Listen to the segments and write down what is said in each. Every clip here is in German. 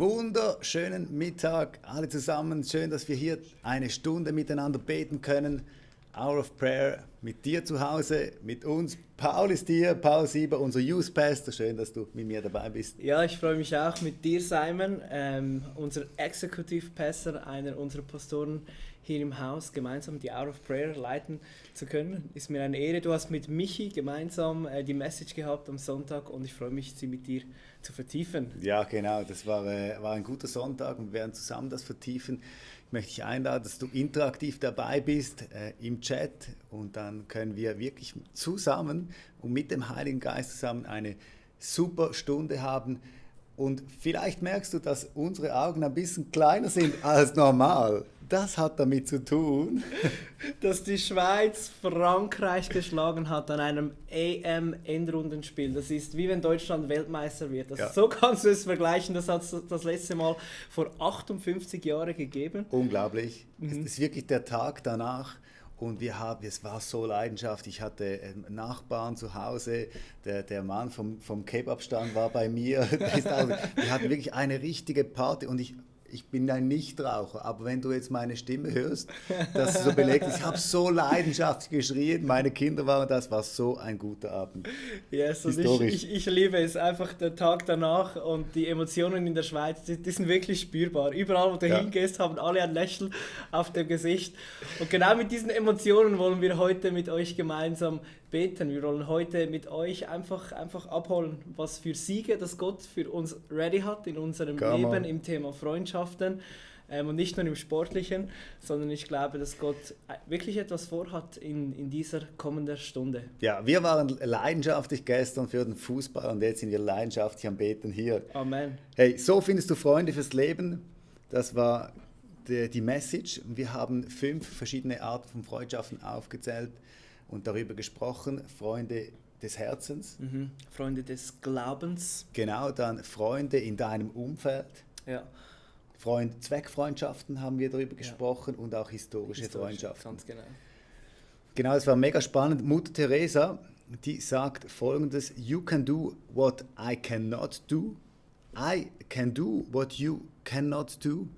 Wunderschönen Mittag alle zusammen. Schön, dass wir hier eine Stunde miteinander beten können. Hour of Prayer mit dir zu Hause, mit uns. Paul ist hier, Paul Sieber, unser Youth Pastor. Schön, dass du mit mir dabei bist. Ja, ich freue mich auch mit dir, Simon, unser Executive Pastor, einer unserer Pastoren hier im Haus, gemeinsam die Hour of Prayer leiten zu können. Ist mir eine Ehre. Du hast mit Michi gemeinsam die Message gehabt am Sonntag und ich freue mich, sie mit dir zu vertiefen. Ja, genau. Das war ein guter Sonntag und wir werden zusammen das vertiefen. Ich möchte dich einladen, dass du interaktiv dabei bist im Chat und dann können wir wirklich zusammen und mit dem Heiligen Geist zusammen eine super Stunde haben. Und vielleicht merkst du, dass unsere Augen ein bisschen kleiner sind als normal. Das hat damit zu tun, dass die Schweiz Frankreich geschlagen hat an einem EM-Endrundenspiel. Das ist wie wenn Deutschland Weltmeister wird. Also ja. So kannst du es vergleichen. Das hat es das letzte Mal vor 58 Jahren gegeben. Unglaublich. Es ist wirklich der Tag danach. Und es war so leidenschaftlich. Ich hatte Nachbarn zu Hause, der Mann vom Kebabstand war bei mir. Wir hatten wirklich eine richtige Party und ich bin ein Nichtraucher, aber wenn du jetzt meine Stimme hörst, dass es so belegt ist, ich habe so leidenschaftlich geschrien, meine Kinder waren, das war so ein guter Abend. Yes, und ich liebe es, einfach der Tag danach und die Emotionen in der Schweiz, die sind wirklich spürbar. Überall, wo du hingehst, haben alle ein Lächeln auf dem Gesicht. Und genau mit diesen Emotionen wollen wir heute mit euch gemeinsam beten. Wir wollen heute mit euch einfach abholen, was für Siege das Gott für uns ready hat in unserem Leben im Thema Freundschaften und nicht nur im Sportlichen, sondern ich glaube, dass Gott wirklich etwas vorhat in dieser kommenden Stunde. Ja, wir waren leidenschaftlich gestern für den Fußball und jetzt sind wir leidenschaftlich am Beten hier. Amen. Hey, so findest du Freunde fürs Leben. Das war die Message. Wir haben 5 verschiedene Arten von Freundschaften aufgezählt und darüber gesprochen, Freunde des Herzens. Freunde des Glaubens. Genau, dann Freunde in deinem Umfeld. Ja. Zweckfreundschaften haben wir darüber gesprochen und auch historische Freundschaften. Ganz genau. Genau, das war mega spannend. Mutter Teresa, die sagt Folgendes: You can do what I cannot do. I can do what you cannot do.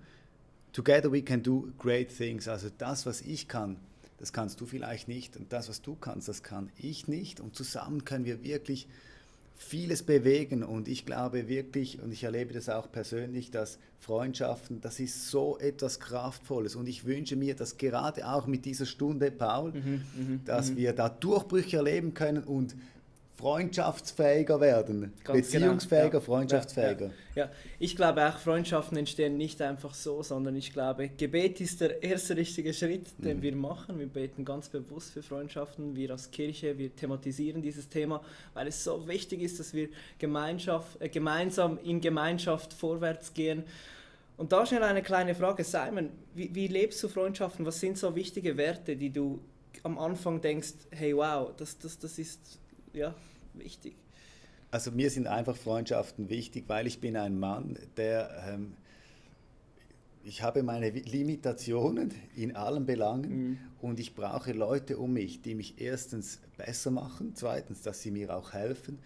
Together we can do great things. Also das, was ich kann, das kannst du vielleicht nicht und das, was du kannst, das kann ich nicht und zusammen können wir wirklich vieles bewegen und ich glaube wirklich und ich erlebe das auch persönlich, dass Freundschaften, das ist so etwas Kraftvolles und ich wünsche mir, dass gerade auch mit dieser Stunde, Paul, dass wir da Durchbrüche erleben können und freundschaftsfähiger werden, ganz beziehungsfähiger, genau. freundschaftsfähiger. Ja. Ich glaube auch, Freundschaften entstehen nicht einfach so, sondern ich glaube, Gebet ist der erste richtige Schritt, den wir machen. Wir beten ganz bewusst für Freundschaften, wir als Kirche, wir thematisieren dieses Thema, weil es so wichtig ist, dass wir gemeinsam in Gemeinschaft vorwärts gehen. Und da schnell eine kleine Frage, Simon, wie lebst du Freundschaften? Was sind so wichtige Werte, die du am Anfang denkst, hey wow, das ist ja wichtig? Also mir sind einfach Freundschaften wichtig, weil ich bin ein Mann, ich habe meine Limitationen in allen Belangen und ich brauche Leute um mich, die mich erstens besser machen, zweitens, dass sie mir auch helfen.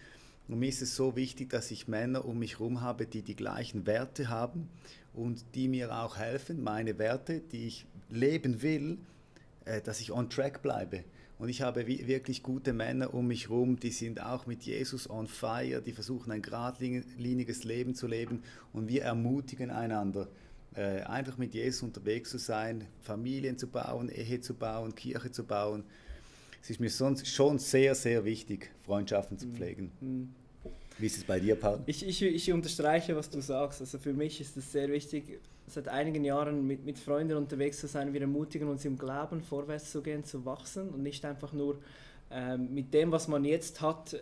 Und mir ist es so wichtig, dass ich Männer um mich herum habe, die die gleichen Werte haben und die mir auch helfen, meine Werte, die ich leben will, dass ich on track bleibe. Und ich habe wirklich gute Männer um mich herum, die sind auch mit Jesus on fire, die versuchen ein geradliniges Leben zu leben und wir ermutigen einander, einfach mit Jesus unterwegs zu sein, Familien zu bauen, Ehe zu bauen, Kirche zu bauen. Es ist mir sonst schon sehr, sehr wichtig, Freundschaften zu pflegen. Wie ist es bei dir, Paul? Ich unterstreiche, was du sagst. Also für mich ist es sehr wichtig, seit einigen Jahren mit Freunden unterwegs zu sein. Wir ermutigen uns im Glauben, vorwärts zu gehen, zu wachsen und nicht einfach nur mit dem, was man jetzt hat,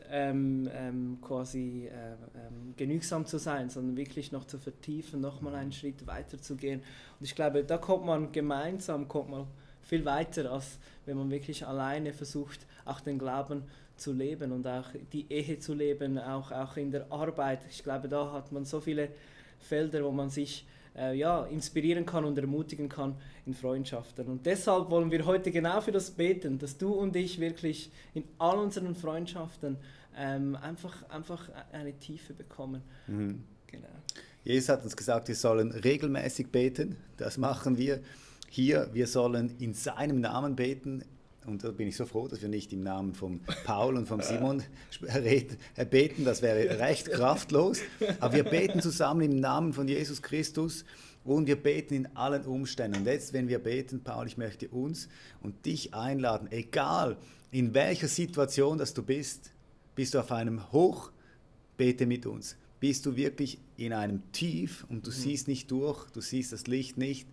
genügsam zu sein, sondern wirklich noch zu vertiefen, nochmal einen Schritt weiter zu gehen. Und ich glaube, da kommt man viel weiter, als wenn man wirklich alleine versucht, auch den Glauben zu leben und auch die Ehe zu leben, auch in der Arbeit. Ich glaube, da hat man so viele Felder, wo man sich inspirieren kann und ermutigen kann in Freundschaften. Und deshalb wollen wir heute genau für das beten, dass du und ich wirklich in all unseren Freundschaften einfach eine Tiefe bekommen. Mhm. Genau. Jesus hat uns gesagt, wir sollen regelmäßig beten. Das machen wir hier. Wir sollen in seinem Namen beten. Und da bin ich so froh, dass wir nicht im Namen von Paul und von Simon beten. Das wäre recht kraftlos. Aber wir beten zusammen im Namen von Jesus Christus. Und wir beten in allen Umständen. Und jetzt, wenn wir beten, Paul, ich möchte uns und dich einladen, egal in welcher Situation dass du bist du auf einem Hoch, bete mit uns. Bist du wirklich in einem Tief und du siehst nicht durch, du siehst das Licht nicht,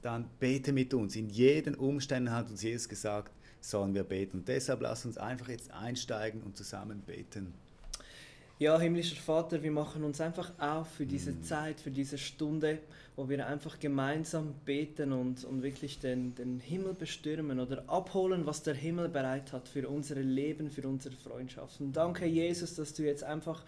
dann bete mit uns. In jeden Umständen hat uns Jesus gesagt, sollen wir beten. Und deshalb lass uns einfach jetzt einsteigen und zusammen beten. Ja, himmlischer Vater, wir machen uns einfach auf für diese Zeit, für diese Stunde, wo wir einfach gemeinsam beten und wirklich den Himmel bestürmen oder abholen, was der Himmel bereit hat für unser Leben, für unsere Freundschaften. Danke, Jesus, dass du jetzt einfach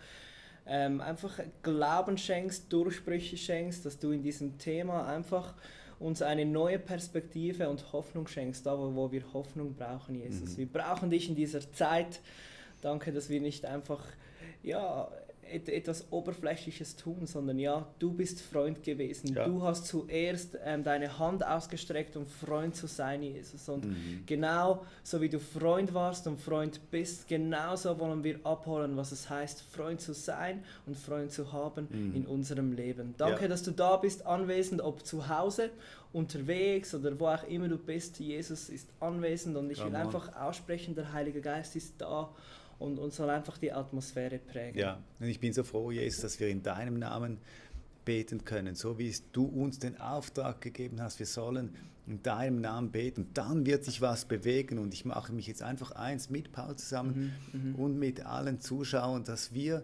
Glauben schenkst, Durchbrüche schenkst, dass du in diesem Thema einfach uns eine neue Perspektive und Hoffnung schenkst, da wo wir Hoffnung brauchen, Jesus. Wir brauchen dich in dieser Zeit. Danke, dass wir nicht einfach etwas Oberflächliches tun, sondern du bist Freund gewesen. Ja. Du hast zuerst deine Hand ausgestreckt, um Freund zu sein, Jesus. Und genau so wie du Freund warst und Freund bist, genauso wollen wir abholen, was es heißt, Freund zu sein und Freund zu haben in unserem Leben. Danke, dass du da bist, anwesend, ob zu Hause, unterwegs oder wo auch immer du bist. Jesus ist anwesend und ich will einfach aussprechen, der Heilige Geist ist da. Und soll einfach die Atmosphäre prägen. Ja, und ich bin so froh, Jesus, dass wir in deinem Namen beten können, so wie du uns den Auftrag gegeben hast, wir sollen in deinem Namen beten. Dann wird sich was bewegen und ich mache mich jetzt einfach eins mit Paul zusammen und mit allen Zuschauern, dass wir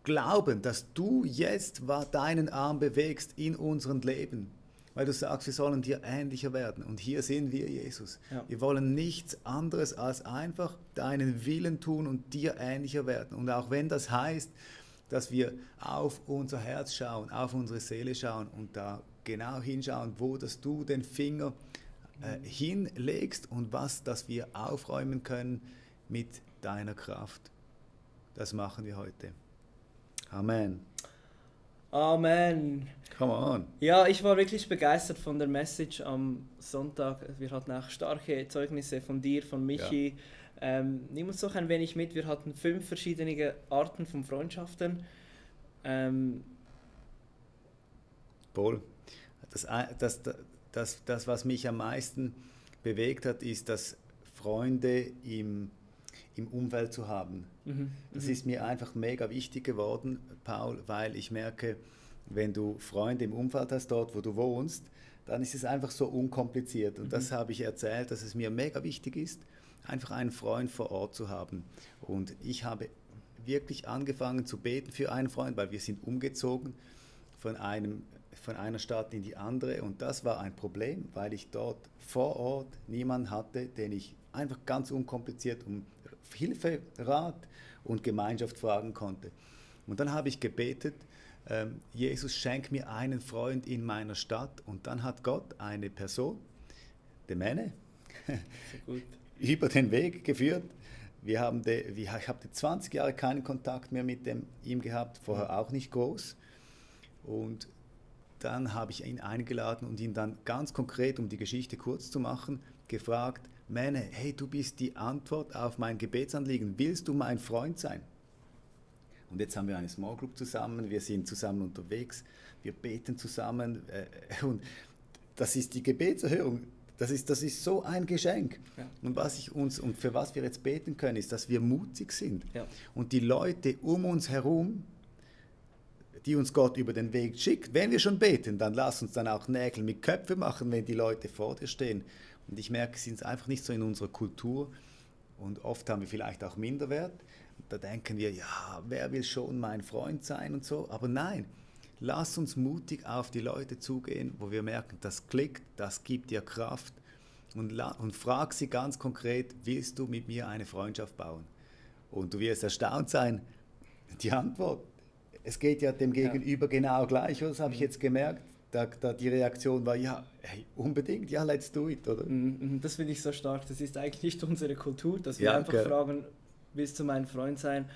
glauben, dass du jetzt deinen Arm bewegst in unserem Leben. Weil du sagst, wir sollen dir ähnlicher werden. Und hier sind wir, Jesus. Ja. Wir wollen nichts anderes als einfach deinen Willen tun und dir ähnlicher werden. Und auch wenn das heißt, dass wir auf unser Herz schauen, auf unsere Seele schauen und da genau hinschauen, wo dass du den Finger hinlegst und dass wir aufräumen können mit deiner Kraft. Das machen wir heute. Amen. Amen. Come on. Ja, ich war wirklich begeistert von der Message am Sonntag. Wir hatten auch starke Zeugnisse von dir, von Michi. Ja. Nimm uns doch ein wenig mit. Wir hatten 5 verschiedene Arten von Freundschaften. Paul, das, was mich am meisten bewegt hat, ist, dass Freunde im Umfeld zu haben. Das ist mir einfach mega wichtig geworden, Paul, weil ich merke, wenn du Freunde im Umfeld hast, dort wo du wohnst, dann ist es einfach so unkompliziert. Und das habe ich erzählt, dass es mir mega wichtig ist, einfach einen Freund vor Ort zu haben. Und ich habe wirklich angefangen zu beten für einen Freund, weil wir sind umgezogen von einer Stadt in die andere. Und das war ein Problem, weil ich dort vor Ort niemanden hatte, den ich einfach ganz unkompliziert um Hilfe, Rat und Gemeinschaft fragen konnte. Und dann habe ich gebetet, Jesus, schenk mir einen Freund in meiner Stadt. Und dann hat Gott eine Person, den Männer, über den Weg geführt. Ich habe 20 Jahre keinen Kontakt mehr mit ihm gehabt, vorher auch nicht groß. Und dann habe ich ihn eingeladen und ihn dann ganz konkret, um die Geschichte kurz zu machen, gefragt, Männer, hey, du bist die Antwort auf mein Gebetsanliegen. Willst du mein Freund sein? Und jetzt haben wir eine Small Group zusammen, wir sind zusammen unterwegs, wir beten zusammen und das ist die Gebetserhörung. Das ist so ein Geschenk. Ja. Und für was wir jetzt beten können, ist, dass wir mutig sind. Ja. Und die Leute um uns herum, die uns Gott über den Weg schickt, wenn wir schon beten, dann lass uns dann auch Nägel mit Köpfen machen, wenn die Leute vor dir stehen. Und ich merke, es ist einfach nicht so in unserer Kultur und oft haben wir vielleicht auch Minderwert. Da denken wir, ja, wer will schon mein Freund sein und so. Aber nein, lass uns mutig auf die Leute zugehen, wo wir merken, das klickt, das gibt dir Kraft. Und frag sie ganz konkret, willst du mit mir eine Freundschaft bauen? Und du wirst erstaunt sein, die Antwort, es geht ja dem Gegenüber genau gleich, das habe ich jetzt gemerkt. Da die Reaktion war, ja, hey, unbedingt, ja, let's do it, oder? Das finde ich so stark. Das ist eigentlich nicht unsere Kultur, dass wir einfach fragen, willst du mein Freund sein?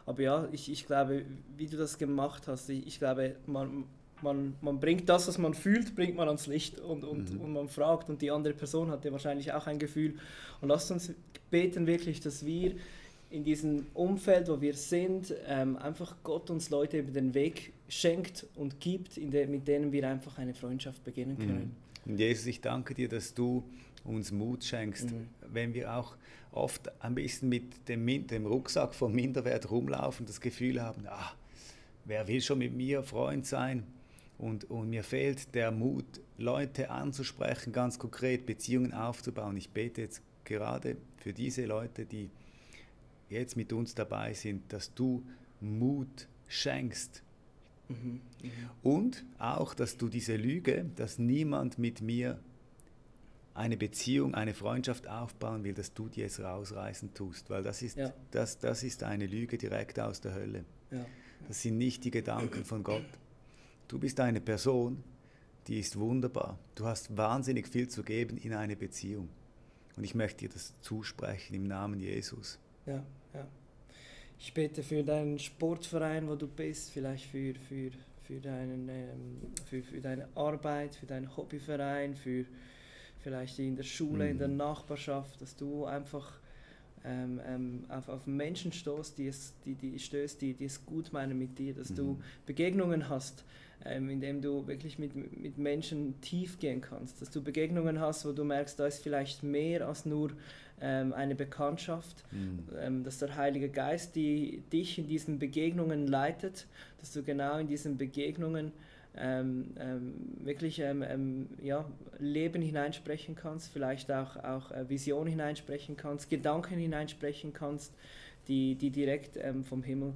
Aber ja, ich glaube, wie du das gemacht hast, ich glaube, man bringt das, was man fühlt, bringt man ans Licht und man fragt, und die andere Person hat ja wahrscheinlich auch ein Gefühl. Und lasst uns beten wirklich, dass wir in diesem Umfeld, wo wir sind, einfach Gott uns Leute über den Weg schenkt und gibt, mit denen wir einfach eine Freundschaft beginnen können. Und Jesus, ich danke dir, dass du uns Mut schenkst, wenn wir auch oft ein bisschen mit dem Rucksack vom Minderwert rumlaufen, das Gefühl haben, wer will schon mit mir Freund sein? Und mir fehlt der Mut, Leute anzusprechen, ganz konkret Beziehungen aufzubauen. Ich bete jetzt gerade für diese Leute, die jetzt mit uns dabei sind, dass du Mut schenkst. Und auch, dass du diese Lüge, dass niemand mit mir eine Beziehung, eine Freundschaft aufbauen will, dass du die jetzt rausreißen tust, weil das ist eine Lüge direkt aus der Hölle. Ja. Das sind nicht die Gedanken von Gott. Du bist eine Person, die ist wunderbar. Du hast wahnsinnig viel zu geben in eine Beziehung. Und ich möchte dir das zusprechen im Namen Jesus. Ja. Ich bete für deinen Sportverein, wo du bist, vielleicht für deine Arbeit, für deinen Hobbyverein, für vielleicht in der Schule, in der Nachbarschaft, dass du einfach auf Menschen stößt, die es gut meinen mit dir, dass du Begegnungen hast, indem du wirklich mit Menschen tief gehen kannst, dass du Begegnungen hast, wo du merkst, da ist vielleicht mehr als nur eine Bekanntschaft, dass der Heilige Geist dich in diesen Begegnungen leitet, dass du genau in diesen Begegnungen wirklich Leben hineinsprechen kannst, vielleicht auch Vision hineinsprechen kannst, Gedanken hineinsprechen kannst, die direkt vom Himmel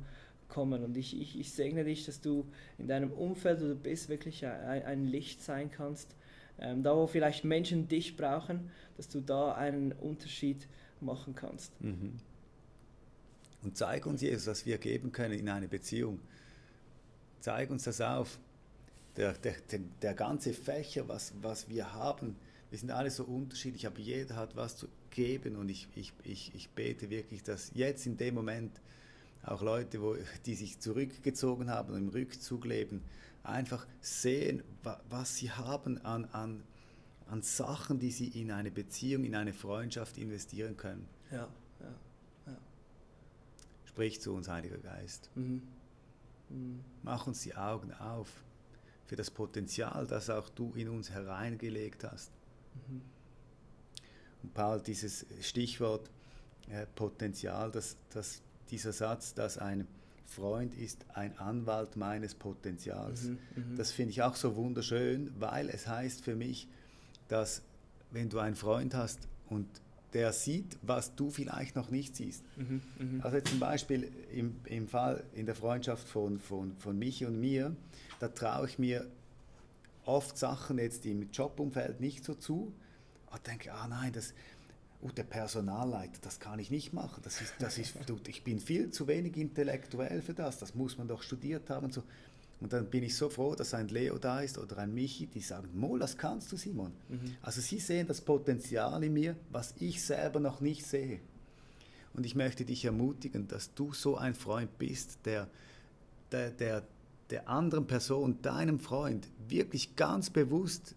kommen. Und ich segne dich, dass du in deinem Umfeld, wo du bist, wirklich ein Licht sein kannst. Da, wo vielleicht Menschen dich brauchen, dass du da einen Unterschied machen kannst. Und zeig uns, Jesus, was wir geben können in eine Beziehung. Zeig uns das auf. Der ganze Fächer, was wir haben, wir sind alle so unterschiedlich, aber jeder hat was zu geben, und ich bete wirklich, dass jetzt in dem Moment auch Leute, die sich zurückgezogen haben und im Rückzug leben, einfach sehen, was sie haben an Sachen, die sie in eine Beziehung, in eine Freundschaft investieren können. Ja. Sprich zu uns, Heiliger Geist. Mach uns die Augen auf für das Potenzial, das auch du in uns hereingelegt hast. Und Paul, dieses Stichwort Potenzial, dieser Satz, dass ein Freund ist ein Anwalt meines Potenzials, das finde ich auch so wunderschön, weil es heißt für mich, dass wenn du einen Freund hast und der sieht, was du vielleicht noch nicht siehst. Also zum Beispiel im Fall in der Freundschaft von Michi und mir, da traue ich mir oft Sachen jetzt im Jobumfeld nicht so zu. Ich denke, nein, der Personalleiter, das kann ich nicht machen. Ich bin viel zu wenig intellektuell für das muss man doch studiert haben. Und so. Und dann bin ich so froh, dass ein Leo da ist oder ein Michi, die sagen, das kannst du, Simon. Also sie sehen das Potenzial in mir, was ich selber noch nicht sehe. Und ich möchte dich ermutigen, dass du so ein Freund bist, der anderen Person, deinem Freund, wirklich ganz bewusst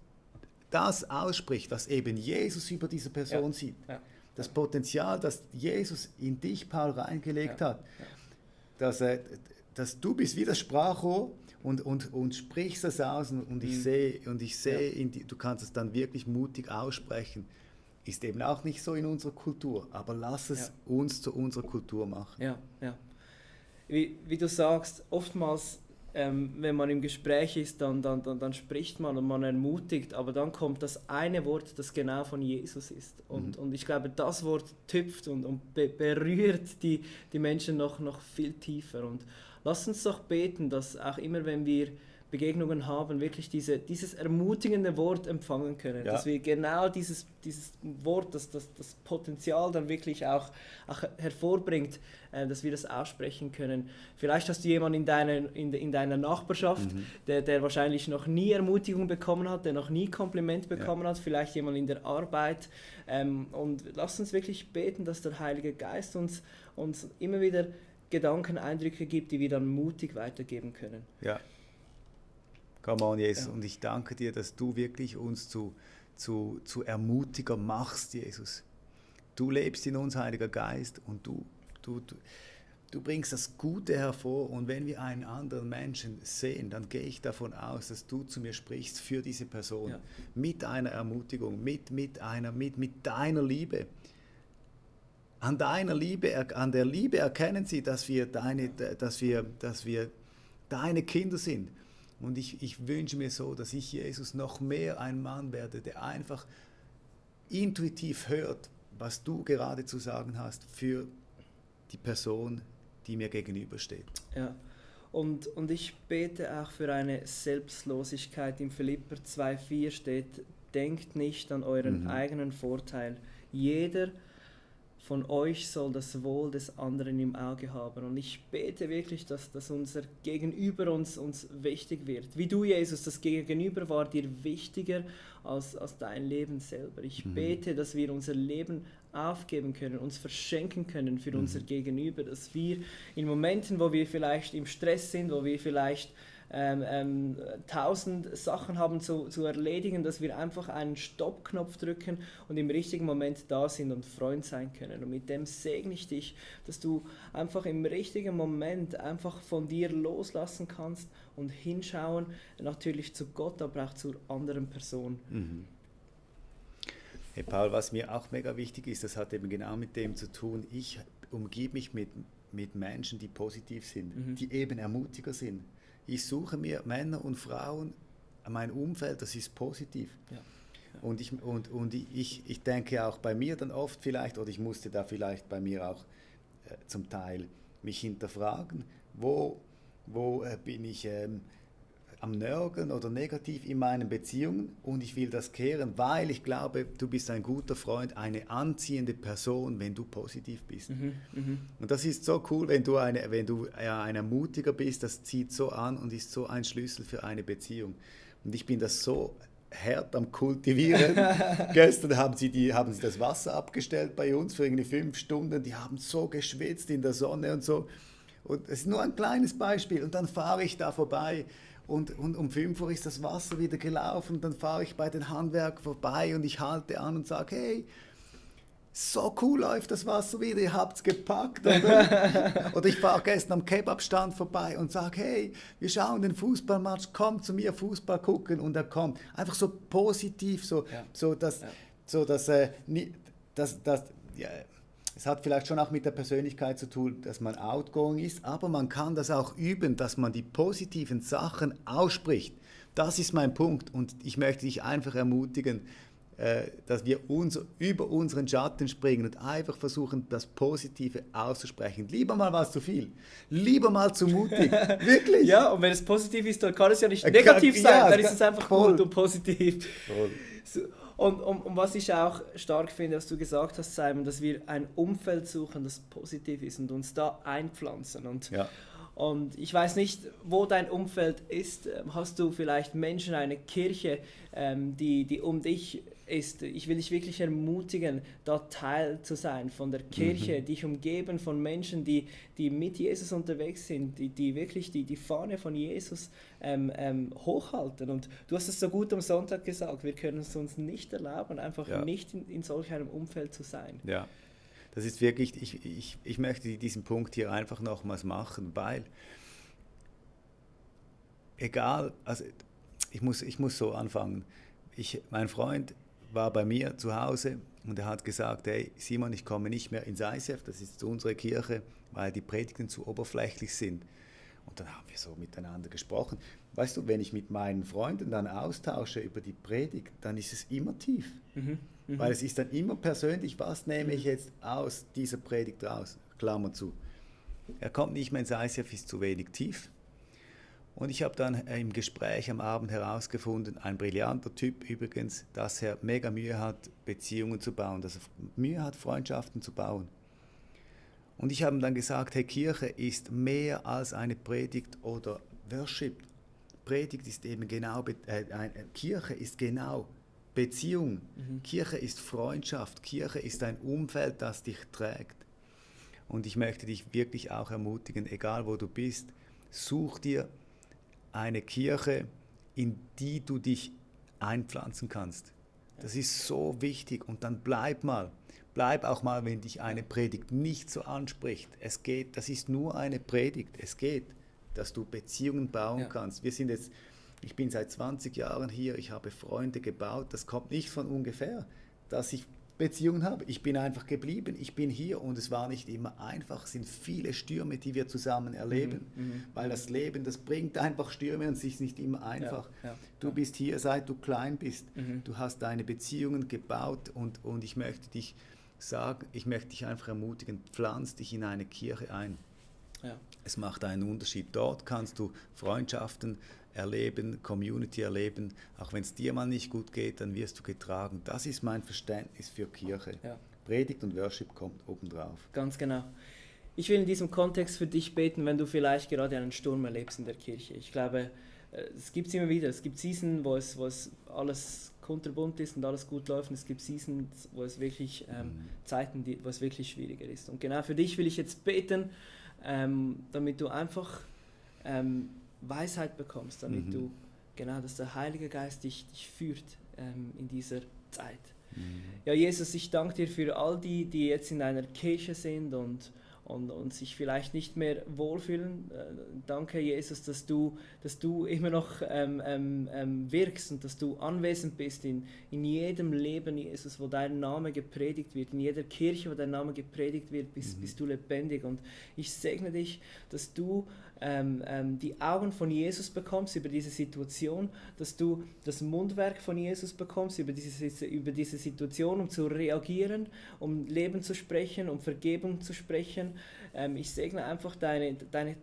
das ausspricht, was eben Jesus über diese Person sieht. Ja. Das Potenzial, das Jesus in dich, Paul, reingelegt hat. Ja. Dass du bist wie das Sprachrohr und sprichst das aus und ich sehe, du kannst es dann wirklich mutig aussprechen. Ist eben auch nicht so in unserer Kultur, aber lass es uns zu unserer Kultur machen. Ja. Wie du sagst, oftmals wenn man im Gespräch ist, dann spricht man und man ermutigt, aber dann kommt das eine Wort, das genau von Jesus ist. Und ich glaube, das Wort tüpft und berührt die Menschen noch viel tiefer. Und lasst uns doch beten, dass auch immer, wenn wir Begegnungen haben, wirklich dieses ermutigende Wort empfangen können. Ja. Dass wir genau dieses Wort, das Potenzial dann wirklich auch hervorbringt, dass wir das aussprechen können. Vielleicht hast du jemanden in deiner Nachbarschaft, der wahrscheinlich noch nie Ermutigung bekommen hat, der noch nie Kompliment bekommen hat, vielleicht jemand in der Arbeit. Und lasst uns wirklich beten, dass der Heilige Geist uns immer wieder Gedanken, Eindrücke gibt, die wir dann mutig weitergeben können. Ja. Come on, Jesus. Ja. Und ich danke dir, dass du wirklich uns zu Ermutiger machst, Jesus. Du lebst in uns, Heiliger Geist, und du bringst das Gute hervor. Und wenn wir einen anderen Menschen sehen, dann gehe ich davon aus, dass du zu mir sprichst für diese Person. Ja. Mit einer Ermutigung, mit deiner Liebe. An deiner Liebe, an der Liebe erkennen sie, dass wir deine Kinder sind. Und ich wünsche mir so, dass ich, Jesus, noch mehr ein Mann werde, der einfach intuitiv hört, was du gerade zu sagen hast für die Person, die mir gegenübersteht. Ja, und ich bete auch für eine Selbstlosigkeit. Im Philipper 2,4 steht, denkt nicht an euren eigenen Vorteil. Jeder von euch soll das Wohl des anderen im Auge haben. Und ich bete wirklich, dass unser Gegenüber uns wichtig wird. Wie du, Jesus, das Gegenüber war dir wichtiger als dein Leben selber. Ich bete, dass wir unser Leben aufgeben können, uns verschenken können für unser Gegenüber, dass wir in Momenten, wo wir vielleicht im Stress sind, wo wir vielleicht 1000 Sachen haben zu erledigen, dass wir einfach einen Stoppknopf drücken und im richtigen Moment da sind und Freund sein können. Und mit dem segne ich dich, dass du einfach im richtigen Moment einfach von dir loslassen kannst und hinschauen, natürlich zu Gott, aber auch zur anderen Person. Hey Paul, was mir auch mega wichtig ist, das hat eben genau mit dem zu tun, ich umgebe mich mit Menschen, die positiv sind, die eben Ermutiger sind. Ich suche mir Männer und Frauen, mein Umfeld, das ist positiv. Ja. Ja. Und ich denke auch bei mir dann oft vielleicht, oder ich musste da vielleicht bei mir auch zum Teil mich hinterfragen, wo bin ich am Nörgeln oder negativ in meinen Beziehungen, und ich will das kehren, weil ich glaube, du bist ein guter Freund, eine anziehende Person, wenn du positiv bist. Und das ist so cool, wenn du ein Ermutiger bist, das zieht so an und ist so ein Schlüssel für eine Beziehung. Und ich bin das so hart am Kultivieren. Gestern haben sie das Wasser abgestellt bei uns für irgendwie 5 Stunden, die haben so geschwitzt in der Sonne und so. Und es ist nur ein kleines Beispiel, und dann fahre ich da vorbei. Und um 5 Uhr ist das Wasser wieder gelaufen, und dann fahre ich bei den Handwerkern vorbei und ich halte an und sage, hey, so cool läuft das Wasser wieder, ihr habt es gepackt. Oder ich fahre gestern am Kebabstand vorbei und sage, hey, wir schauen den Fußballmatch, komm zu mir Fußball gucken, und er kommt. Einfach so positiv, es hat vielleicht schon auch mit der Persönlichkeit zu tun, dass man outgoing ist, aber man kann das auch üben, dass man die positiven Sachen ausspricht. Das ist mein Punkt, und ich möchte dich einfach ermutigen, dass wir über unseren Schatten springen und einfach versuchen, das Positive auszusprechen. Lieber mal was zu viel, lieber mal zu mutig, wirklich. Ja, und wenn es positiv ist, dann kann es ja nicht negativ sein, dann ist es einfach gut und positiv. So. Und was ich auch stark finde, was du gesagt hast, Simon, dass wir ein Umfeld suchen, das positiv ist, und uns da einpflanzen. Und ich weiß nicht, wo dein Umfeld ist. Hast du vielleicht Menschen, eine Kirche, die um dich ist? Ich will dich wirklich ermutigen, da Teil zu sein von der Kirche, dich umgeben von Menschen, die mit Jesus unterwegs sind, die wirklich die Fahne von Jesus hochhalten. Und du hast es so gut am Sonntag gesagt, wir können es uns nicht erlauben, einfach nicht in solch einem Umfeld zu sein. Ja. Das ist wirklich, ich möchte diesen Punkt hier einfach nochmals machen, weil egal, also ich muss so anfangen. Mein Freund war bei mir zu Hause und er hat gesagt, hey Simon, ich komme nicht mehr ins ICF, das ist unsere Kirche, weil die Predigten zu oberflächlich sind. Und dann haben wir so miteinander gesprochen. Weißt du, wenn ich mit meinen Freunden dann austausche über die Predigt, dann ist es immer tief. Weil es ist dann immer persönlich, was nehme ich jetzt aus dieser Predigt raus? Klammer zu. Er kommt nicht mehr ins ICF, ist zu wenig tief. Und ich habe dann im Gespräch am Abend herausgefunden, ein brillanter Typ übrigens, dass er mega Mühe hat, Beziehungen zu bauen, dass er Mühe hat, Freundschaften zu bauen. Und ich habe dann gesagt, hey, Kirche ist mehr als eine Predigt oder Worship. Predigt ist eben genau, Kirche ist genau Beziehung. Kirche ist Freundschaft. Kirche ist ein Umfeld, das dich trägt. Und ich möchte dich wirklich auch ermutigen, egal wo du bist, such dir eine Kirche, in die du dich einpflanzen kannst. Das ist so wichtig. Und dann bleib auch mal, wenn dich eine Predigt nicht so anspricht. Es geht, das ist nur eine Predigt. Es geht, dass du Beziehungen bauen kannst. Ich bin seit 20 Jahren hier, ich habe Freunde gebaut. Das kommt nicht von ungefähr, dass ich Beziehungen habe. Ich bin einfach geblieben, ich bin hier und es war nicht immer einfach. Es sind viele Stürme, die wir zusammen erleben, weil das Leben, das bringt einfach Stürme und es ist nicht immer einfach. Du bist hier, seit du klein bist. Du hast deine Beziehungen gebaut und ich möchte dich einfach ermutigen, pflanz dich in eine Kirche ein. Ja. Es macht einen Unterschied. Dort kannst du Freundschaften erleben, Community erleben. Auch wenn es dir mal nicht gut geht, dann wirst du getragen. Das ist mein Verständnis für Kirche. Ja. Predigt und Worship kommt obendrauf. Ganz genau. Ich will in diesem Kontext für dich beten, wenn du vielleicht gerade einen Sturm erlebst in der Kirche. Ich glaube, es gibt es immer wieder. Es gibt Seasons, wo es alles kunterbunt ist und alles gut läuft. Und es gibt Seasons, wo es wirklich Zeiten, wo es wirklich schwieriger ist. Und genau für dich will ich jetzt beten, damit du einfach Weisheit bekommst, damit du, dass der Heilige Geist dich führt in dieser Zeit. Ja, Jesus, ich danke dir für all die jetzt in einer Kirche sind und sich vielleicht nicht mehr wohlfühlen. Danke, Jesus, dass du immer noch wirkst und dass du anwesend bist in jedem Leben, Jesus, wo dein Name gepredigt wird, in jeder Kirche, wo dein Name gepredigt wird, bist du lebendig. Und ich segne dich, dass du die Augen von Jesus bekommst über diese Situation, dass du das Mundwerk von Jesus bekommst über diese Situation, um zu reagieren, um Leben zu sprechen, um Vergebung zu sprechen. Ich segne einfach deine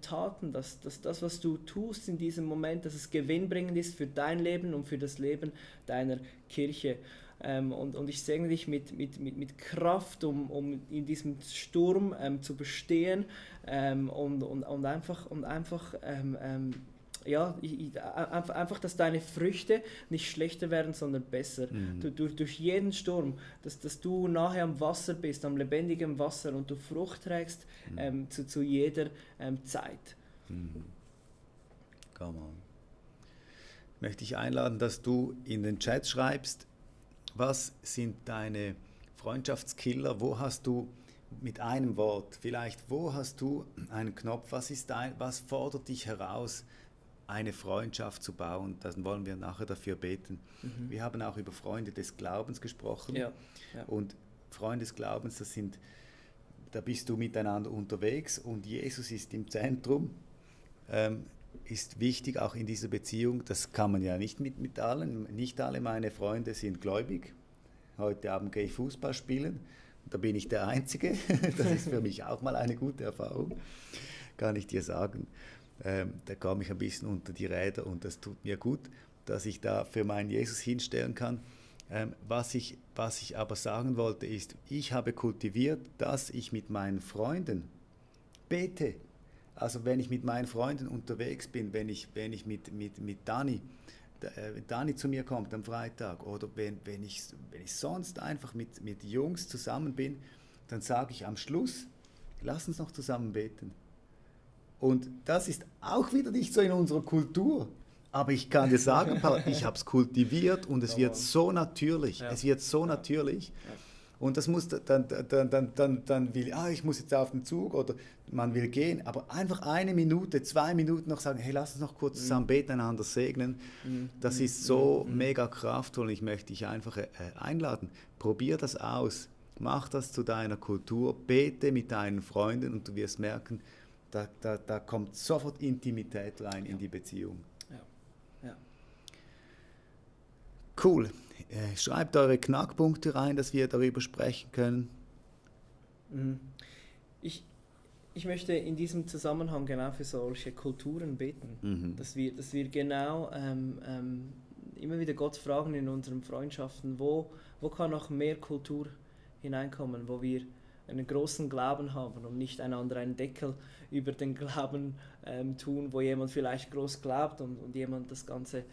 Taten, dass das, was du tust in diesem Moment, dass es gewinnbringend ist für dein Leben und für das Leben deiner Kirche. Und ich segne dich mit Kraft, um in diesem Sturm zu bestehen und einfach, dass deine Früchte nicht schlechter werden, sondern besser. Durch jeden Sturm, dass du nachher am Wasser bist, am lebendigen Wasser und du Frucht trägst zu jeder Zeit. Come on. Ich möchte dich einladen, dass du in den Chat schreibst, was sind deine Freundschaftskiller? Wo hast du mit einem Wort, vielleicht wo hast du einen Knopf? Was fordert dich heraus, eine Freundschaft zu bauen? Dann wollen wir nachher dafür beten. Wir haben auch über Freunde des Glaubens gesprochen. Ja. Und Freunde des Glaubens, da bist du miteinander unterwegs und Jesus ist im Zentrum. Ist wichtig, auch in dieser Beziehung, das kann man ja nicht mit allen, nicht alle meine Freunde sind gläubig. Heute Abend gehe ich Fußball spielen, da bin ich der Einzige, das ist für mich auch mal eine gute Erfahrung, kann ich dir sagen. Da komme ich ein bisschen unter die Räder und das tut mir gut, dass ich da für meinen Jesus hinstellen kann. Was ich aber sagen wollte ist, ich habe kultiviert, dass ich mit meinen Freunden bete. Also wenn ich mit meinen Freunden unterwegs bin, wenn ich mit Dani zu mir kommt am Freitag oder wenn ich sonst einfach mit Jungs zusammen bin, dann sage ich am Schluss, lass uns noch zusammen beten. Und das ist auch wieder nicht so in unserer Kultur. Aber ich kann dir sagen, Paul, ich habe es kultiviert und es wird so natürlich. Ja. Es wird so natürlich. Ja. Und das muss dann will ich muss jetzt auf den Zug oder man will gehen, aber einfach 1 Minute, 2 Minuten noch sagen, hey, lass uns noch kurz zusammen beten, einander segnen. Das ist so mega kraftvoll und ich möchte dich einfach einladen. Probier das aus, mach das zu deiner Kultur, bete mit deinen Freunden und du wirst merken, da kommt sofort Intimität rein in die Beziehung. Ja. Cool. Schreibt eure Knackpunkte rein, dass wir darüber sprechen können. Ich möchte in diesem Zusammenhang genau für solche Kulturen beten, dass wir genau immer wieder Gott fragen in unseren Freundschaften, wo kann noch mehr Kultur hineinkommen, wo wir einen großen Glauben haben und nicht einander einen Deckel über den Glauben tun, wo jemand vielleicht groß glaubt und jemand das Ganze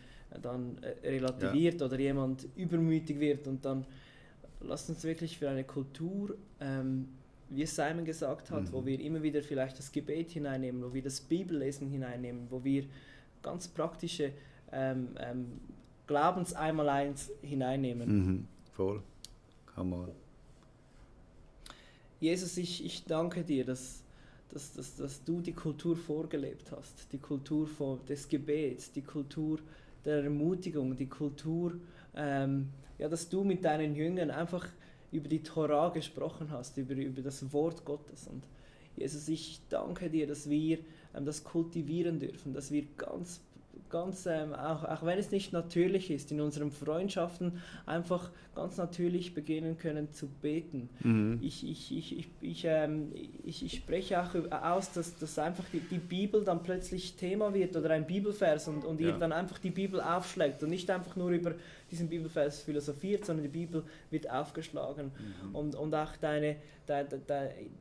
dann relativiert oder jemand übermütig wird und dann lasst uns wirklich für eine Kultur wie es Simon gesagt hat, wo wir immer wieder vielleicht das Gebet hineinnehmen, wo wir das Bibellesen hineinnehmen, wo wir ganz praktische Glaubens-Einmaleins hineinnehmen. Voll. Come on. Jesus, ich danke dir, dass du die Kultur vorgelebt hast, die Kultur des Gebets, die Kultur der Ermutigung, die Kultur, dass du mit deinen Jüngern einfach über die Tora gesprochen hast, über das Wort Gottes. Und Jesus, ich danke dir, dass wir das kultivieren dürfen, dass wir ganz auch wenn es nicht natürlich ist, in unseren Freundschaften einfach ganz natürlich beginnen können zu beten. Ich spreche auch aus, dass einfach die Bibel dann plötzlich Thema wird oder ein Bibelvers und ihr dann einfach die Bibel aufschlägt und nicht einfach nur über diesen Bibelvers philosophiert, sondern die Bibel wird aufgeschlagen. Und auch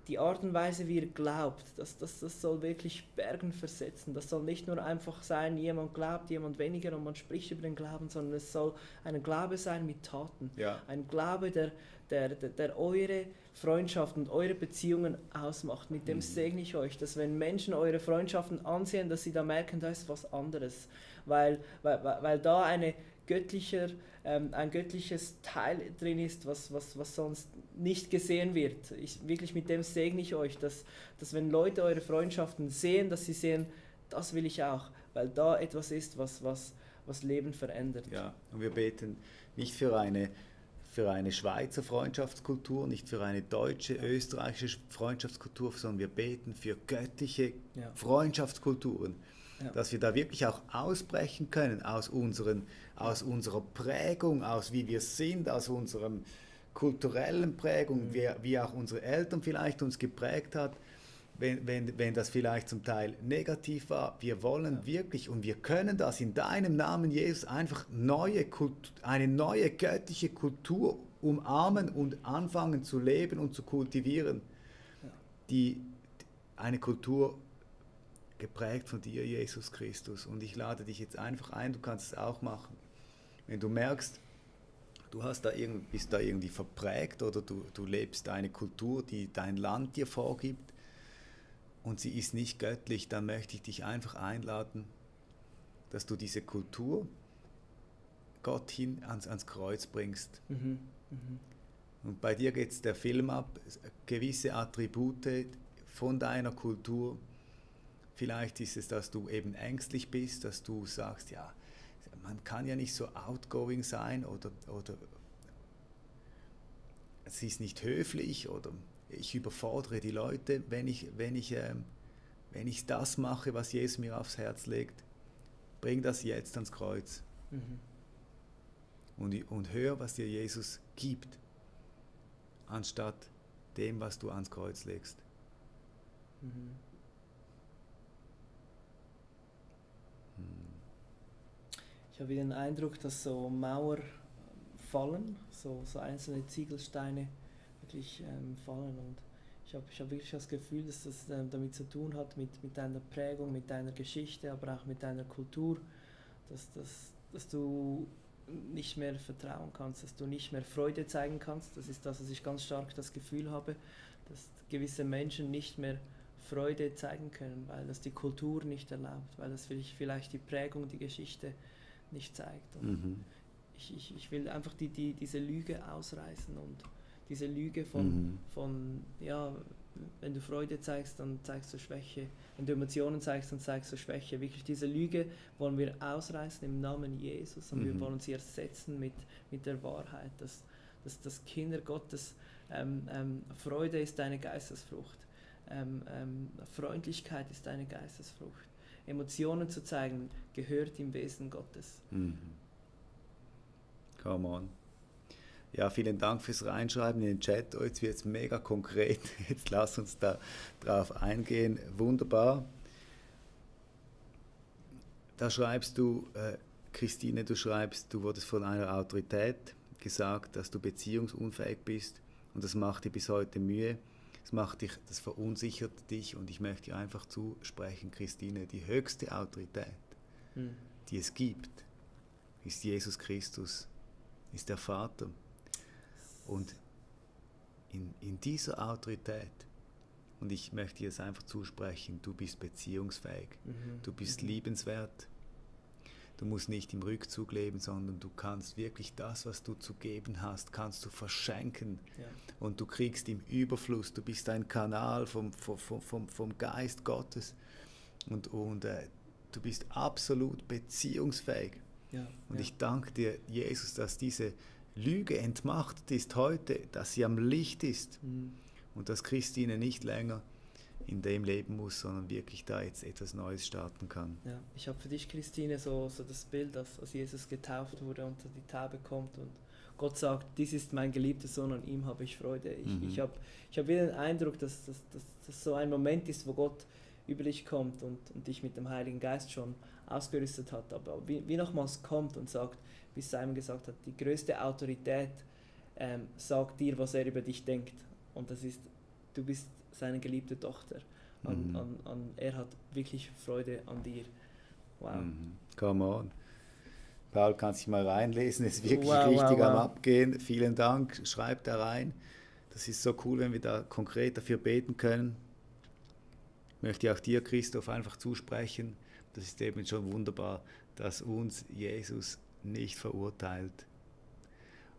die Art und Weise, wie ihr glaubt, das soll wirklich Bergen versetzen. Das soll nicht nur einfach sein, jemand glaubt, jemand weniger und man spricht über den Glauben, sondern es soll ein Glaube sein mit Taten. Ja. Ein Glaube, der eure Freundschaft und eure Beziehungen ausmacht. Mit dem segne ich euch, dass wenn Menschen eure Freundschaften ansehen, dass sie da merken, da ist was anderes. Weil da ein göttliches Teil drin ist, was sonst nicht gesehen wird. Wirklich mit dem segne ich euch, dass wenn Leute eure Freundschaften sehen, dass sie sehen, das will ich auch, weil da etwas ist, was Leben verändert. Ja, und wir beten nicht für eine Schweizer Freundschaftskultur, nicht für eine deutsche, österreichische Freundschaftskultur, sondern wir beten für göttliche Freundschaftskulturen. Ja. Dass wir da wirklich auch ausbrechen können aus unserer Prägung, aus wie wir sind, aus unserem kulturellen Prägung, wie auch unsere Eltern vielleicht uns geprägt hat, wenn das vielleicht zum Teil negativ war. Wir wollen wirklich und wir können das in deinem Namen, Jesus, einfach eine neue göttliche Kultur umarmen und anfangen zu leben und zu kultivieren. Eine Kultur geprägt von dir, Jesus Christus. Und ich lade dich jetzt einfach ein, du kannst es auch machen. Wenn du merkst, du bist da irgendwie verprägt oder du lebst eine Kultur, die dein Land dir vorgibt und sie ist nicht göttlich, dann möchte ich dich einfach einladen, dass du diese Kultur Gott hin ans Kreuz bringst. Und bei dir geht es der Film ab, gewisse Attribute von deiner Kultur. Vielleicht ist es, dass du eben ängstlich bist, dass du sagst, ja, man kann ja nicht so outgoing sein oder es ist nicht höflich oder ich überfordere die Leute, wenn ich das mache, was Jesus mir aufs Herz legt. Bring das jetzt ans Kreuz. Und hör, was dir Jesus gibt, anstatt dem, was du ans Kreuz legst. Ich habe den Eindruck, dass so Mauern fallen, so einzelne Ziegelsteine wirklich fallen und ich habe wirklich das Gefühl, dass das damit zu tun hat, mit deiner Prägung, mit deiner Geschichte, aber auch mit deiner Kultur, dass du nicht mehr vertrauen kannst, dass du nicht mehr Freude zeigen kannst. Das ist das, was ich ganz stark das Gefühl habe, dass gewisse Menschen nicht mehr Freude zeigen können, weil das die Kultur nicht erlaubt, weil das vielleicht die Prägung, die Geschichte nicht zeigt. Und ich will einfach diese Lüge ausreißen und diese Lüge von wenn du Freude zeigst, dann zeigst du Schwäche. Wenn du Emotionen zeigst, dann zeigst du Schwäche. Wirklich diese Lüge wollen wir ausreißen im Namen Jesus und wir wollen sie ersetzen mit der Wahrheit, dass Kinder Gottes, Freude ist eine Geistesfrucht, Freundlichkeit ist eine Geistesfrucht. Emotionen zu zeigen, gehört im Wesen Gottes. Come on. Ja, vielen Dank fürs Reinschreiben in den Chat. Oh, jetzt wird es mega konkret. Jetzt lass uns da drauf eingehen. Wunderbar. Da schreibst du, Christine, du wurdest von einer Autorität gesagt, dass du beziehungsunfähig bist und das macht dir bis heute Mühe. Das verunsichert dich und ich möchte dir einfach zusprechen, Christine, die höchste Autorität, die es gibt, ist Jesus Christus, ist der Vater. Und in dieser Autorität. Und ich möchte dir es einfach zusprechen, du bist beziehungsfähig, du bist liebenswert. Du musst nicht im Rückzug leben, sondern du kannst wirklich das, was du zu geben hast, kannst du verschenken. Ja. Und du kriegst im Überfluss, du bist ein Kanal vom Geist Gottes. Und du bist absolut beziehungsfähig. Ja. Und ich danke dir, Jesus, dass diese Lüge entmachtet ist heute, dass sie am Licht ist. Und dass Christine nicht länger in dem leben muss, sondern wirklich da jetzt etwas Neues starten kann. Ja, ich habe für dich, Christine, so das Bild, dass als Jesus getauft wurde und die Taube kommt und Gott sagt, dies ist mein geliebter Sohn, an ihm habe ich Freude. Ich hab wieder den Eindruck, dass das so ein Moment ist, wo Gott über dich kommt und dich mit dem Heiligen Geist schon ausgerüstet hat, aber wie nochmals kommt und sagt, wie Simon gesagt hat, die größte Autorität sagt dir, was er über dich denkt. Und das ist, du bist seine geliebte Tochter. Er hat wirklich Freude an dir. Wow. Come on. Paul, kannst dich mal reinlesen, ist wirklich richtig am Abgehen. Vielen Dank, schreib da rein. Das ist so cool, wenn wir da konkret dafür beten können. Ich möchte auch dir, Christoph, einfach zusprechen. Das ist eben schon wunderbar, dass uns Jesus nicht verurteilt.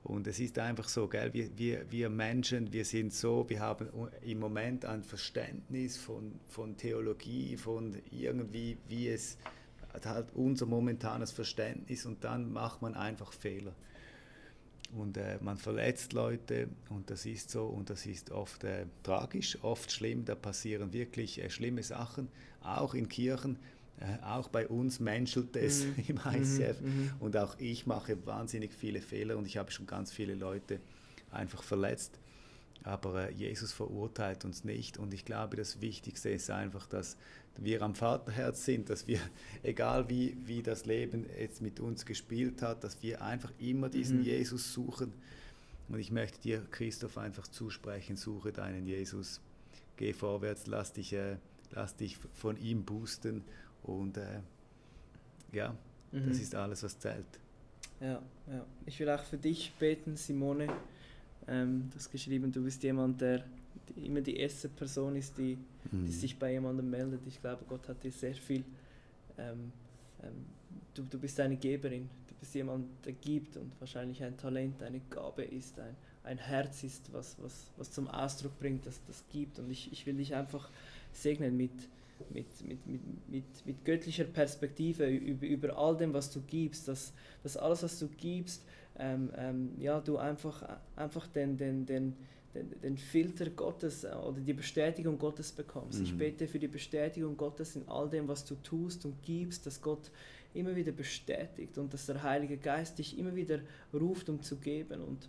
Und es ist einfach so, gell? Wir Menschen, wir sind so, wir haben im Moment ein Verständnis von Theologie, von irgendwie, wie es halt unser momentanes Verständnis, und dann macht man einfach Fehler. Und man verletzt Leute, und das ist so, und das ist oft tragisch, oft schlimm, da passieren wirklich schlimme Sachen, auch in Kirchen. Auch bei uns menschelt es im ICF, und auch ich mache wahnsinnig viele Fehler und ich habe schon ganz viele Leute einfach verletzt, aber Jesus verurteilt uns nicht, und ich glaube, das Wichtigste ist einfach, dass wir am Vaterherz sind, dass wir, egal wie das Leben jetzt mit uns gespielt hat, dass wir einfach immer diesen Jesus suchen. Und ich möchte dir, Christoph, einfach zusprechen, suche deinen Jesus, geh vorwärts, lass dich von ihm boosten. Und das ist alles, was zählt. Ja. Ich will auch für dich beten, Simone. Du hast geschrieben, du bist jemand, der immer die erste Person ist, die sich bei jemandem meldet. Ich glaube, Gott hat dir sehr viel. Du bist eine Geberin. Du bist jemand, der gibt, und wahrscheinlich ein Talent, eine Gabe ist, ein Herz ist, was zum Ausdruck bringt, das gibt. Und ich will dich einfach segnen mit göttlicher Perspektive über all dem, was du gibst, dass alles, was du gibst, du einfach den Filter Gottes oder die Bestätigung Gottes bekommst. Ich bete für die Bestätigung Gottes in all dem, was du tust und gibst, dass Gott immer wieder bestätigt und dass der Heilige Geist dich immer wieder ruft, um zu geben, und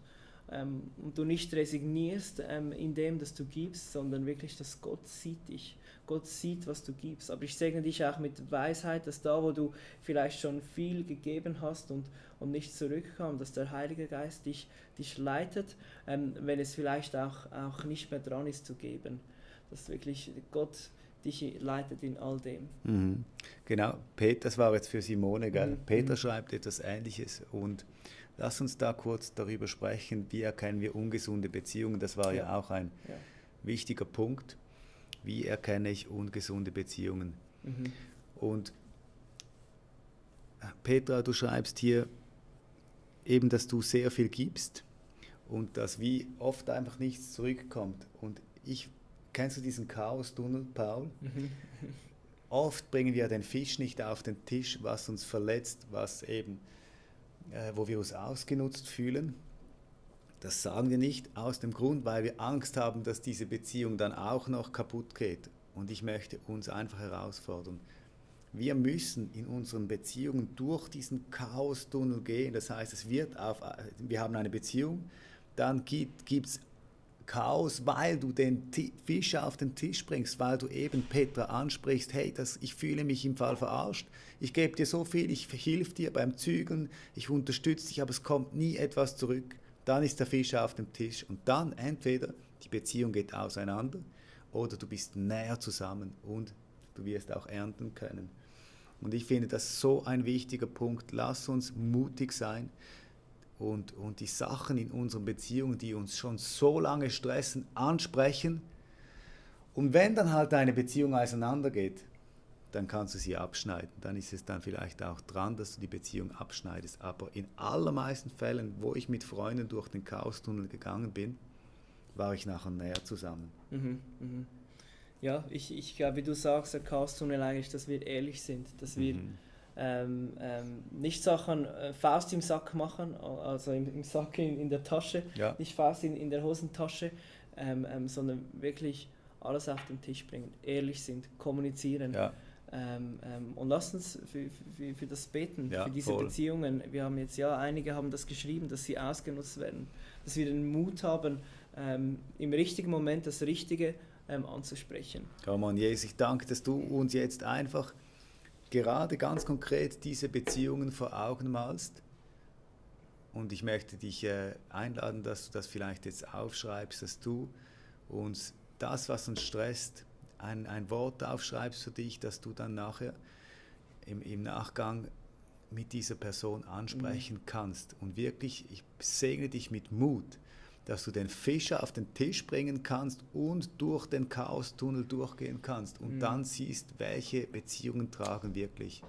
du nicht resignierst in dem, dass du gibst, sondern wirklich, dass Gott sieht dich. Gott sieht, was du gibst. Aber ich segne dich auch mit Weisheit, dass da, wo du vielleicht schon viel gegeben hast und nicht zurückkam, dass der Heilige Geist dich leitet, wenn es vielleicht auch nicht mehr dran ist zu geben. Dass wirklich Gott dich leitet in all dem. Genau, das war jetzt für Simone, gell? Peter schreibt etwas Ähnliches, und lass uns da kurz darüber sprechen, wie erkennen wir ungesunde Beziehungen. Das war ja auch ein wichtiger Punkt. Wie erkenne ich ungesunde Beziehungen? Und Petra, du schreibst hier eben, dass du sehr viel gibst und dass wie oft einfach nichts zurückkommt. Und kennst du diesen Chaos-Tunnel, Paul? Oft bringen wir den Fisch nicht auf den Tisch, was uns verletzt, wo wir uns ausgenutzt fühlen. Das sagen wir nicht aus dem Grund, weil wir Angst haben, dass diese Beziehung dann auch noch kaputt geht. Und ich möchte uns einfach herausfordern. Wir müssen in unseren Beziehungen durch diesen Chaos-Tunnel gehen. Das heißt, wir haben eine Beziehung, dann gibt es Chaos, weil du den Fisch auf den Tisch bringst, weil du eben Petra ansprichst, hey, ich fühle mich im Fall verarscht, ich gebe dir so viel, ich helfe dir beim Zügeln, ich unterstütze dich, aber es kommt nie etwas zurück. Dann ist der Fisch auf dem Tisch, und dann entweder die Beziehung geht auseinander oder du bist näher zusammen und du wirst auch ernten können. Und ich finde das so ein wichtiger Punkt. Lass uns mutig sein. und die Sachen in unseren Beziehungen, die uns schon so lange stressen, ansprechen. Und wenn dann halt eine Beziehung auseinandergeht, dann kannst du sie abschneiden. Dann ist es dann vielleicht auch dran, dass du die Beziehung abschneidest. Aber in allermeisten Fällen, wo ich mit Freunden durch den Chaostunnel gegangen bin, war ich nachher näher zusammen. Ja, ich glaube, wie du sagst, der Chaostunnel eigentlich, dass wir ehrlich sind, dass wir nicht Sachen Faust im Sack machen, also im Sack in der Tasche, nicht Faust in der Hosentasche, sondern wirklich alles auf den Tisch bringen, ehrlich sind, kommunizieren. Ja. Und lass uns für das beten, für diese Beziehungen. Wir haben jetzt einige haben das geschrieben, dass sie ausgenutzt werden, dass wir den Mut haben, im richtigen Moment das Richtige anzusprechen. Come on, Jesus, ich danke, dass du uns jetzt einfach gerade ganz konkret diese Beziehungen vor Augen malst. Und ich möchte dich einladen, dass du das vielleicht jetzt aufschreibst, dass du uns das, was uns stresst, ein Wort aufschreibst für dich, dass du dann nachher im Nachgang mit dieser Person ansprechen kannst. Und wirklich, ich segne dich mit Mut, dass du den Fischer auf den Tisch bringen kannst und durch den Chaostunnel durchgehen kannst. Und dann siehst, welche Beziehungen tragen wirklich.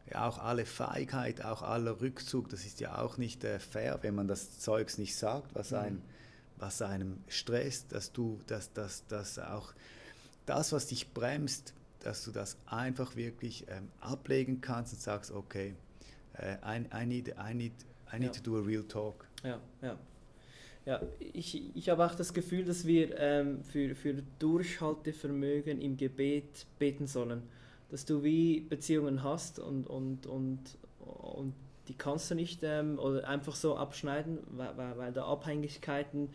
Ja, auch alle Feigheit, auch aller Rückzug, das ist ja auch nicht fair, wenn man das Zeugs nicht sagt, was einem stresst, dass auch das, was dich bremst, dass du das einfach wirklich ablegen kannst und sagst, okay, I need to do a real talk. Ja, ich habe auch das Gefühl, dass wir für Durchhaltevermögen im Gebet beten sollen. Dass du wie Beziehungen hast und die kannst du nicht oder einfach so abschneiden, weil da Abhängigkeiten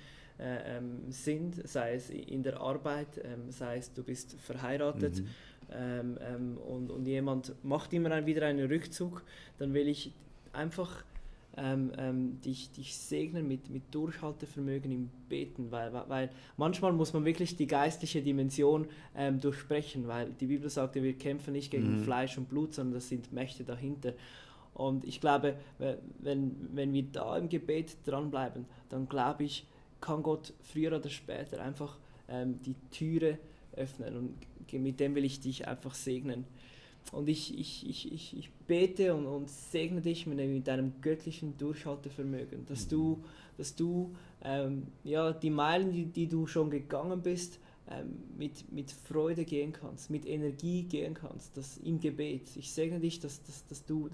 sind, sei es in der Arbeit, sei es du bist verheiratet und jemand macht immer wieder einen Rückzug, dann will ich einfach dich segnen mit Durchhaltevermögen im Beten, weil manchmal muss man wirklich die geistliche Dimension durchbrechen, weil die Bibel sagte, wir kämpfen nicht gegen Fleisch und Blut, sondern das sind Mächte dahinter. Und ich glaube, wenn wir da im Gebet dranbleiben, dann glaube ich, kann Gott früher oder später einfach die Türe öffnen und mit dem will ich dich einfach segnen. Und ich bete und segne dich mit deinem göttlichen Durchhaltevermögen, dass du die Meilen, die du schon gegangen bist, mit Freude gehen kannst, mit Energie gehen kannst, dass im Gebet. Ich segne dich, dass du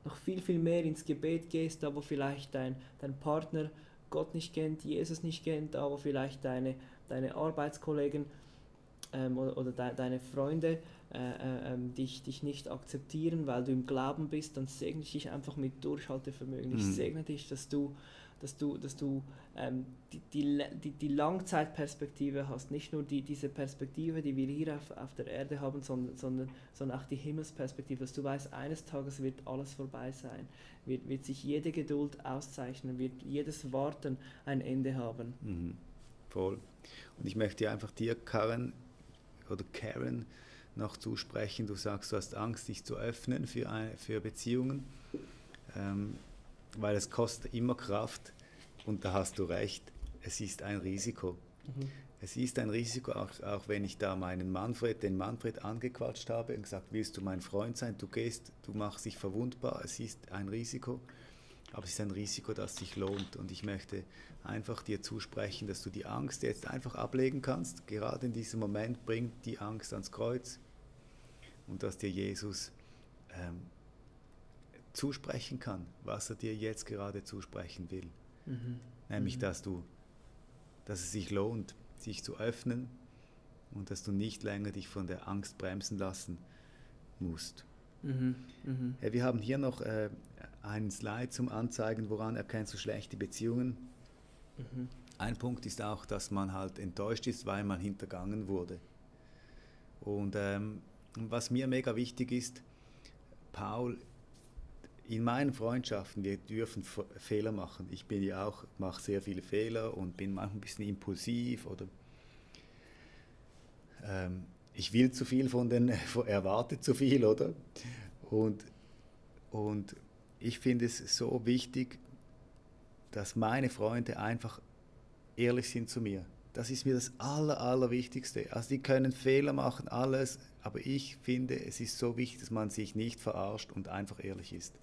noch viel mehr ins Gebet gehst, da wo vielleicht dein Partner Gott nicht kennt, Jesus nicht kennt, da wo vielleicht deine Arbeitskollegen oder deine Freunde dich nicht akzeptieren, weil du im Glauben bist, dann segne ich dich einfach mit Durchhaltevermögen. Ich segne dich, dass du die Langzeitperspektive hast, nicht nur diese Perspektive, die wir hier auf der Erde haben, sondern auch die Himmelsperspektive, dass du weißt, eines Tages wird alles vorbei sein, wird sich jede Geduld auszeichnen, wird jedes Warten ein Ende haben. Voll. Und ich möchte einfach dir, Karen, noch zusprechen. Du sagst, du hast Angst, dich zu öffnen für Beziehungen, weil es kostet immer Kraft und da hast du recht, es ist ein Risiko. Es ist ein Risiko, auch wenn ich da den Manfred angequatscht habe und gesagt, willst du mein Freund sein, du machst dich verwundbar, es ist ein Risiko, aber es ist ein Risiko, das sich lohnt und ich möchte einfach dir zusprechen, dass du die Angst jetzt einfach ablegen kannst, gerade in diesem Moment bringt die Angst ans Kreuz und dass dir Jesus zusprechen kann, was er dir jetzt gerade zusprechen will. Nämlich, dass es sich lohnt, sich zu öffnen und dass du nicht länger dich von der Angst bremsen lassen musst. Wir haben hier noch einen Slide zum Anzeigen, woran erkennst du schlechte Beziehungen. Ein Punkt ist auch, dass man halt enttäuscht ist, weil man hintergangen wurde. Und was mir mega wichtig ist, Paul, in meinen Freundschaften, wir dürfen Fehler machen. Ich bin ja auch, mache sehr viele Fehler und bin manchmal ein bisschen impulsiv oder ich will zu viel erwarte zu viel, oder? Und ich finde es so wichtig, dass meine Freunde einfach ehrlich sind zu mir. Das ist mir das Allerwichtigste. Also die können Fehler machen, alles, aber ich finde, es ist so wichtig, dass man sich nicht verarscht und einfach ehrlich ist.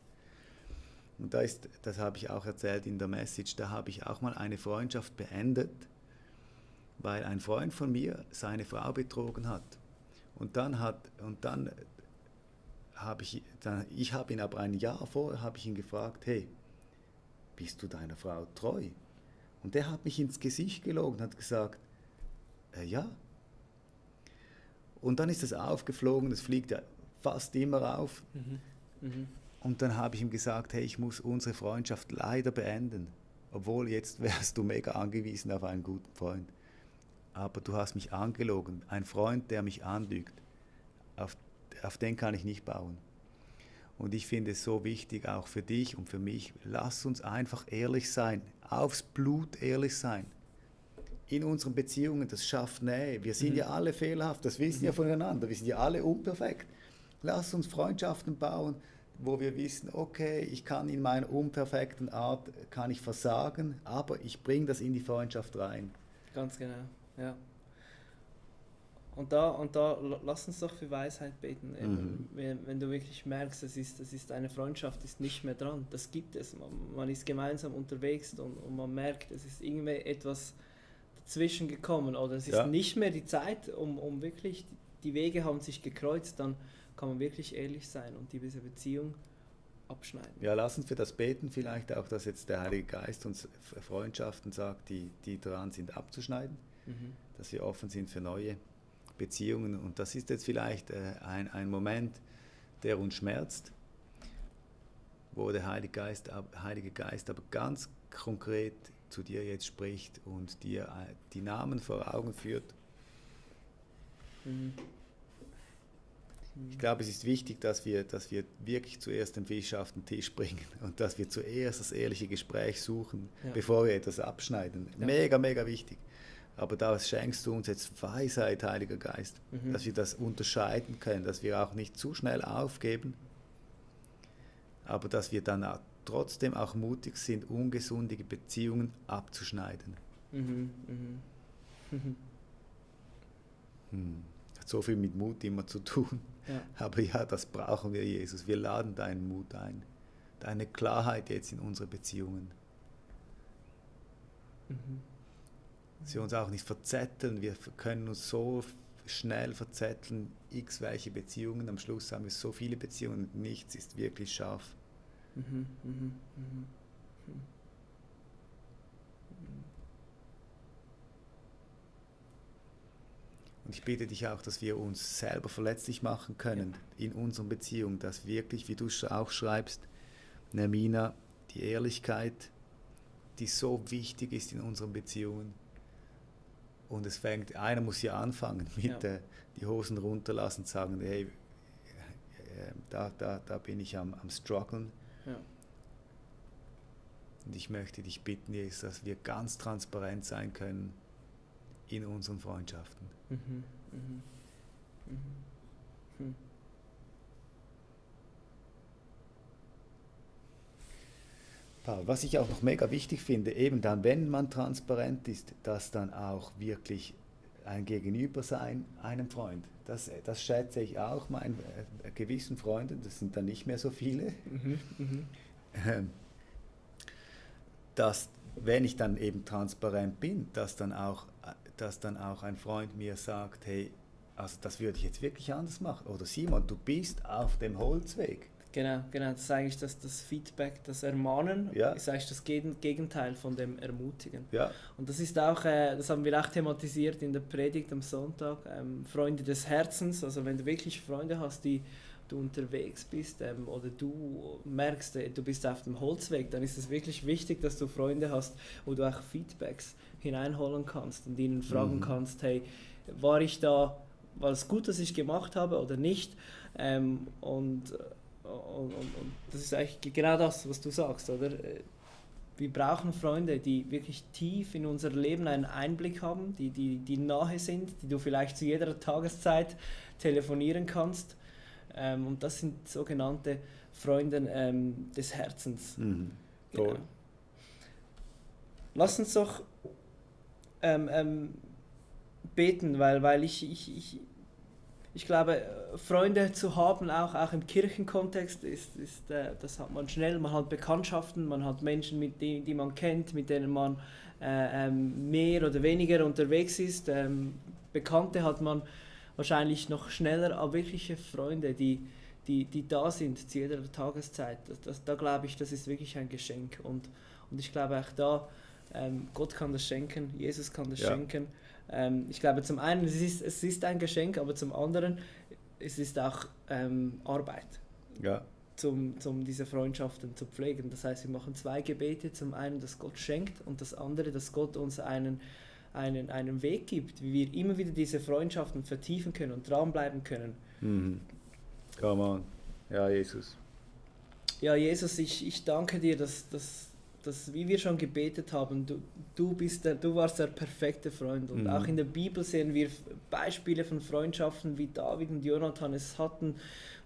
Und das habe ich auch erzählt in der Message, da habe ich auch mal eine Freundschaft beendet, weil ein Freund von mir seine Frau betrogen hat. Und dann habe ich habe ihn aber ein Jahr vorher habe ich ihn gefragt, hey, bist du deiner Frau treu? Und der hat mich ins Gesicht gelogen, hat gesagt, ja. Und dann ist das aufgeflogen, das fliegt ja fast immer auf. Und dann habe ich ihm gesagt, hey, ich muss unsere Freundschaft leider beenden. Obwohl jetzt wärst du mega angewiesen auf einen guten Freund. Aber du hast mich angelogen. Ein Freund, der mich anlügt, auf den kann ich nicht bauen. Und ich finde es so wichtig, auch für dich und für mich, lass uns einfach ehrlich sein, aufs Blut ehrlich sein. In unseren Beziehungen, das schafft Nähe. Wir sind ja alle fehlerhaft, das wissen ja voneinander, wir sind ja alle unperfekt. Lass uns Freundschaften bauen, wo wir wissen, okay, ich kann in meiner unperfekten Art, kann ich versagen, aber ich bringe das in die Freundschaft rein. Ganz genau, ja. Und da lass uns doch für Weisheit beten. Wenn du wirklich merkst, das ist eine Freundschaft, ist nicht mehr dran. Das gibt es. Man ist gemeinsam unterwegs und man merkt, es ist irgendwie etwas dazwischen gekommen oder es ist nicht mehr die Zeit, um wirklich, die Wege haben sich gekreuzt, dann kann man wirklich ehrlich sein und diese Beziehung abschneiden. Ja, lass uns für das beten, vielleicht auch, dass jetzt der Heilige Geist uns Freundschaften sagt, die dran sind abzuschneiden, dass wir offen sind für neue Beziehungen. Und das ist jetzt vielleicht ein Moment, der uns schmerzt, wo der Heilige Geist aber ganz konkret zu dir jetzt spricht und dir die Namen vor Augen führt. Ich glaube, es ist wichtig, dass wir wirklich zuerst den Fisch auf den Tisch bringen und dass wir zuerst das ehrliche Gespräch suchen, bevor wir etwas abschneiden. Ja. Mega, mega wichtig. Aber da schenkst du uns jetzt Weisheit, Heiliger Geist, dass wir das unterscheiden können, dass wir auch nicht zu schnell aufgeben, aber dass wir dann auch trotzdem auch mutig sind, ungesunde Beziehungen abzuschneiden. Hat so viel mit Mut immer zu tun. Ja. Aber ja, das brauchen wir, Jesus. Wir laden deinen Mut ein, deine Klarheit jetzt in unsere Beziehungen. Dass wir uns auch nicht verzetteln. Wir können uns so schnell verzetteln, welche Beziehungen. Am Schluss haben wir so viele Beziehungen und nichts ist wirklich scharf. Und ich bitte dich auch, dass wir uns selber verletzlich machen können in unseren Beziehungen, dass wirklich, wie du auch schreibst, Nermina, die Ehrlichkeit, die so wichtig ist in unseren Beziehungen. Und einer muss ja anfangen mit die Hosen runterlassen und sagen, hey, da bin ich am struggeln. Ja. Und ich möchte dich bitten, Jesus, dass wir ganz transparent sein können in unseren Freundschaften. Paul, was ich auch noch mega wichtig finde, eben dann, wenn man transparent ist, dass dann auch wirklich ein Gegenüber sein, einem Freund. Das schätze ich auch meinen gewissen Freunden, das sind dann nicht mehr so viele, dass, wenn ich dann eben transparent bin, dass dann auch ein Freund mir sagt, hey, also das würde ich jetzt wirklich anders machen. Oder Simon, du bist auf dem Holzweg. Genau, das ist eigentlich das Feedback, das Ermahnen, ist eigentlich das Gegenteil von dem Ermutigen. Ja. Und das ist auch, das haben wir auch thematisiert in der Predigt am Sonntag, Freunde des Herzens, also wenn du wirklich Freunde hast, die du unterwegs bist oder du merkst, du bist auf dem Holzweg, dann ist es wirklich wichtig, dass du Freunde hast, wo du auch Feedbacks hineinholen kannst und ihnen fragen kannst, hey, war es gut, dass ich gemacht habe oder nicht? Und das ist eigentlich genau das, was du sagst, oder? Wir brauchen Freunde, die wirklich tief in unser Leben einen Einblick haben, die nahe sind, die du vielleicht zu jeder Tageszeit telefonieren kannst. Und das sind sogenannte Freunde des Herzens. Cool. Lass uns doch beten, weil ich glaube, Freunde zu haben, auch im Kirchenkontext, das hat man schnell. Man hat Bekanntschaften, man hat Menschen, die man kennt, mit denen man mehr oder weniger unterwegs ist. Bekannte hat man wahrscheinlich noch schneller, aber wirkliche Freunde, die da sind zu jeder Tageszeit. Da glaube ich, das ist wirklich ein Geschenk. Und ich glaube auch da, Gott kann das schenken, Jesus kann das schenken. Ich glaube, zum einen, es ist ein Geschenk, aber zum anderen, es ist auch Arbeit, diese Freundschaften zu pflegen. Das heißt, wir machen 2 Gebete. Zum einen, dass Gott schenkt, und das andere, dass Gott uns einen Weg gibt, wie wir immer wieder diese Freundschaften vertiefen können und dranbleiben können. Come on. Ja, Jesus. Ja, Jesus, ich danke dir, dass wie wir schon gebetet haben, du warst der perfekte Freund. Und auch in der Bibel sehen wir Beispiele von Freundschaften, wie David und Jonathan es hatten,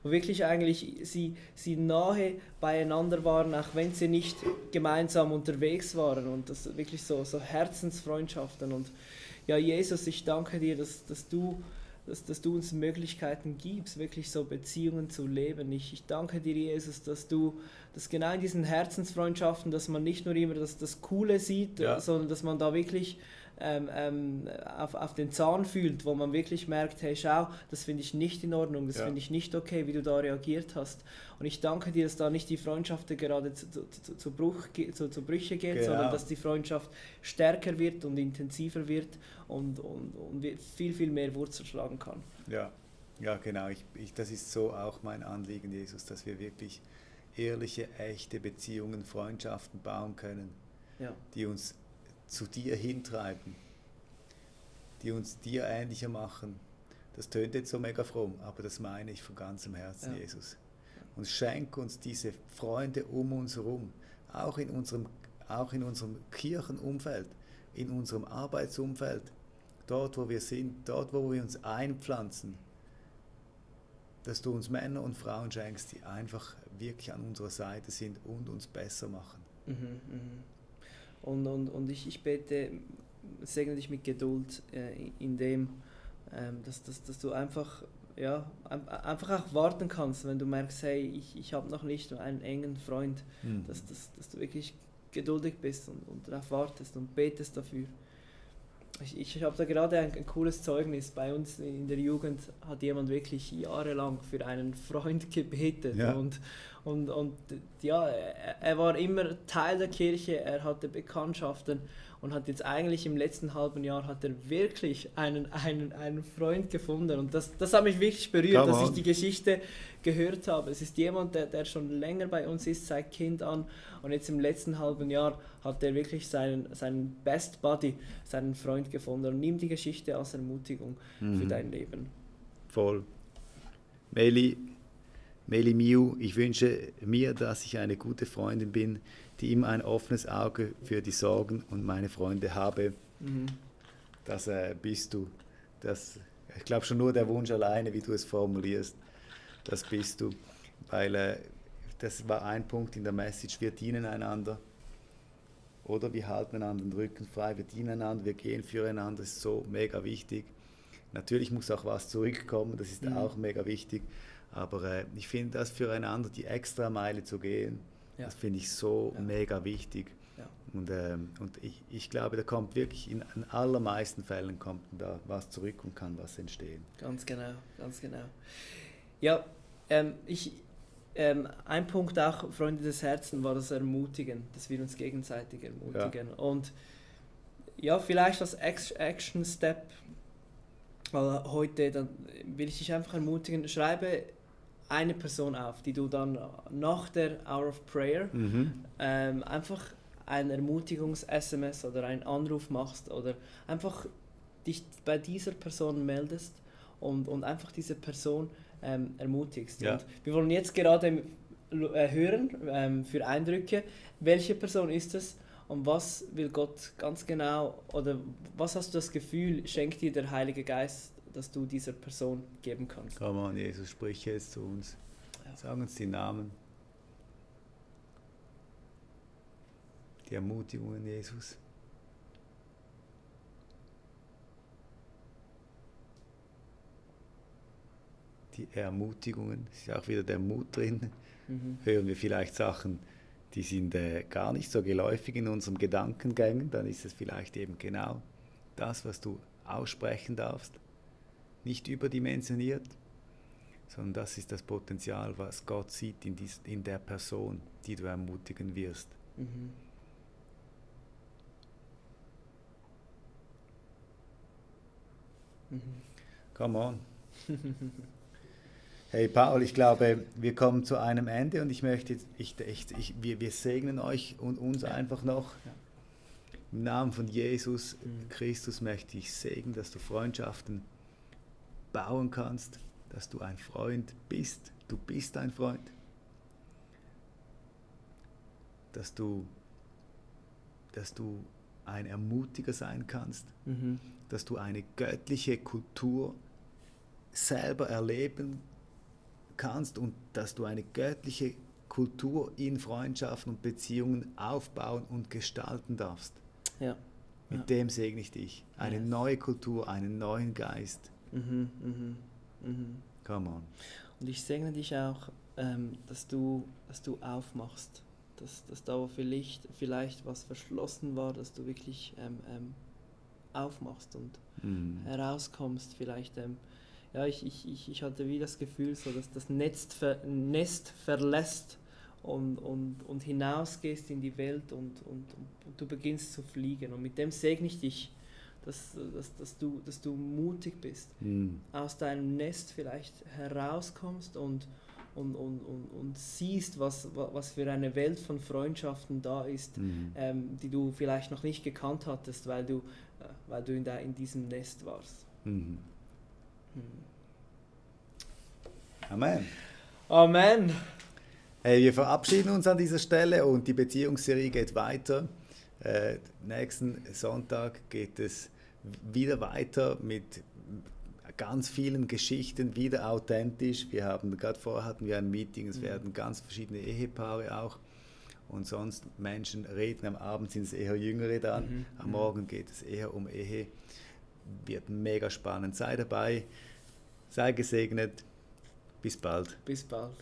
wo wirklich eigentlich sie nahe beieinander waren, auch wenn sie nicht gemeinsam unterwegs waren. Und das wirklich so Herzensfreundschaften. Und ja, Jesus, ich danke dir, dass du uns Möglichkeiten gibst, wirklich so Beziehungen zu leben. Ich danke dir, Jesus, dass genau in diesen Herzensfreundschaften, dass man nicht nur immer das Coole sieht, sondern dass man da wirklich auf den Zahn fühlt, wo man wirklich merkt, hey, schau, das finde ich nicht in Ordnung, das finde ich nicht okay, wie du da reagiert hast. Und ich danke dir, dass da nicht die Freundschaft gerade zu Brüche geht, sondern dass die Freundschaft stärker wird und intensiver wird und viel, viel mehr Wurzel schlagen kann. Ja, genau. Das ist so auch mein Anliegen, Jesus, dass wir wirklich ehrliche, echte Beziehungen, Freundschaften bauen können, die uns zu dir hintreiben, die uns dir ähnlicher machen. Das tönt jetzt so mega fromm, aber das meine ich von ganzem Herzen, Jesus. Und schenk uns diese Freunde um uns herum, auch in unserem Kirchenumfeld, in unserem Arbeitsumfeld, dort wo wir sind, dort wo wir uns einpflanzen, dass du uns Männer und Frauen schenkst, die einfach wirklich an unserer Seite sind und uns besser machen. Und ich bete, segne dich mit Geduld in dem, dass du einfach auch warten kannst, wenn du merkst, hey, ich habe noch nicht einen engen Freund, dass du wirklich geduldig bist und darauf wartest und betest dafür. Ich habe da gerade ein cooles Zeugnis. Bei uns in der Jugend hat jemand wirklich jahrelang für einen Freund gebetet. Und er war immer Teil der Kirche, er hatte Bekanntschaften und hat jetzt eigentlich im letzten halben Jahr hat er wirklich einen Freund gefunden. Und das hat mich wirklich berührt, dass ich die Geschichte gehört habe. Es ist jemand, der schon länger bei uns ist, seit Kind an, und jetzt im letzten halben Jahr hat er wirklich seinen Best Buddy, seinen Freund gefunden. Und nimm die Geschichte als Ermutigung für dein Leben. Voll. Meli Miu, ich wünsche mir, dass ich eine gute Freundin bin, die immer ein offenes Auge für die Sorgen und meine Freunde habe. Das bist du. Ich glaube schon nur der Wunsch alleine, wie du es formulierst, das bist du. Weil das war ein Punkt in der Message, wir dienen einander. Oder wir halten einander den Rücken frei, wir dienen einander, wir gehen füreinander, das ist so mega wichtig. Natürlich muss auch was zurückkommen, das ist auch mega wichtig. Aber ich finde, das füreinander die extra Meile zu gehen, das finde ich so mega wichtig. Ja. Und ich glaube, da kommt wirklich in allermeisten Fällen kommt da was zurück und kann was entstehen. Ganz genau, ganz genau. Ja, ein Punkt auch, Freunde des Herzens, war das Ermutigen, dass wir uns gegenseitig ermutigen. Ja. Und ja, vielleicht als Action Step heute, dann will ich dich einfach ermutigen, schreibe eine Person auf, die du dann nach der Hour of Prayer einfach ein Ermutigungs-SMS oder einen Anruf machst oder einfach dich bei dieser Person meldest und einfach diese Person ermutigst. Ja. Und wir wollen jetzt gerade hören für Eindrücke, welche Person ist es und was will Gott ganz genau, oder was hast du das Gefühl, schenkt dir der Heilige Geist, dass du dieser Person geben kannst. Komm on, Jesus, sprich jetzt zu uns. Sag uns die Namen. Die Ermutigungen, Jesus. die Ermutigungen, es ist auch wieder der Mut drin. Hören wir vielleicht Sachen, die sind gar nicht so geläufig in unseren Gedankengängen, dann ist es vielleicht eben genau das, was du aussprechen darfst. Nicht überdimensioniert, sondern das ist das Potenzial, was Gott sieht in der Person, die du ermutigen wirst. Come on. Hey Paul, ich glaube, wir kommen zu einem Ende und ich möchte, wir segnen euch und uns einfach noch. Im Namen von Jesus Christus möchte ich segnen, dass du Freundschaften bauen kannst, dass du ein Freund bist. Du bist ein Freund. Dass du ein Ermutiger sein kannst. Dass du eine göttliche Kultur selber erleben kannst und dass du eine göttliche Kultur in Freundschaften und Beziehungen aufbauen und gestalten darfst. Ja. Mit dem segne ich dich. Eine neue Kultur, einen neuen Geist. Come on. Und ich segne dich auch, dass du aufmachst, dass da vielleicht was verschlossen war, dass du wirklich aufmachst und herauskommst. Vielleicht, ich hatte wie das Gefühl, so dass das Nest verlässt und hinausgehst in die Welt und du beginnst zu fliegen. Und mit dem segne ich dich, dass du mutig bist, aus deinem Nest vielleicht herauskommst und siehst, was für eine Welt von Freundschaften da ist, die du vielleicht noch nicht gekannt hattest, weil du in diesem Nest warst. Amen. Amen. Hey, wir verabschieden uns an dieser Stelle und die Beziehungsserie geht weiter. Nächsten Sonntag geht es wieder weiter mit ganz vielen Geschichten, wieder authentisch. Gerade vorher hatten wir ein Meeting, es werden ganz verschiedene Ehepaare auch und sonst Menschen reden. Am Abend sind es eher Jüngere dann, am Morgen geht es eher um Ehe. Wird mega spannend. Sei dabei, sei gesegnet. Bis bald. Bis bald.